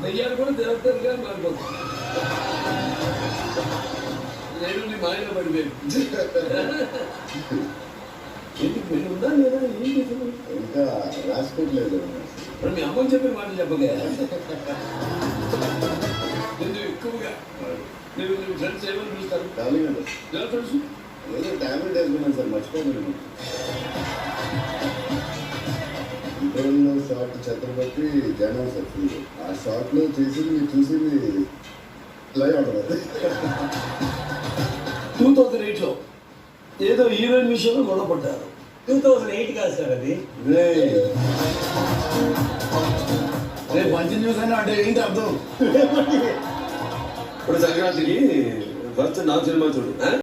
దయ్యాలు కూడా దేవతలుగా మారిపోతుంది. నేను నీ మాయలో పడిపోయాను. ఎందుకు పెళ్ళి ఉందా లేదా ఏంటి ఇంకా రాసుకోవట్లేదు. మరి మీ అమ్మకి చెప్పిన మాటలు చెప్పగా ఎందుకు ఎక్కువగా మీరు మీ ఫ్రెండ్స్ ఏమని పిలుస్తారు? ఖాళీగా ఎలా తెలుసు? ఏదో టాబ్లెట్ వేసుకున్నాను సార్, మర్చిపోతున్నాను. ఇద్దరులో షార్ట్ ఛత్రపతి జనం సార్ ఫుల్. ఆ షార్ట్ లో చేసింది మీరు చూసింది లైవ్ ఉంటుంది. 2008లో ఏదో హీరోయిన్ విషయంలో గొడవ పడ్డారు. 2008 కాదు సార్ అది. రేపు మంచి న్యూస్ అని అంటే ఏంటి అర్థం? ఇప్పుడు సంక్రాంతికి ఫస్ట్ నా సినిమా చూడు.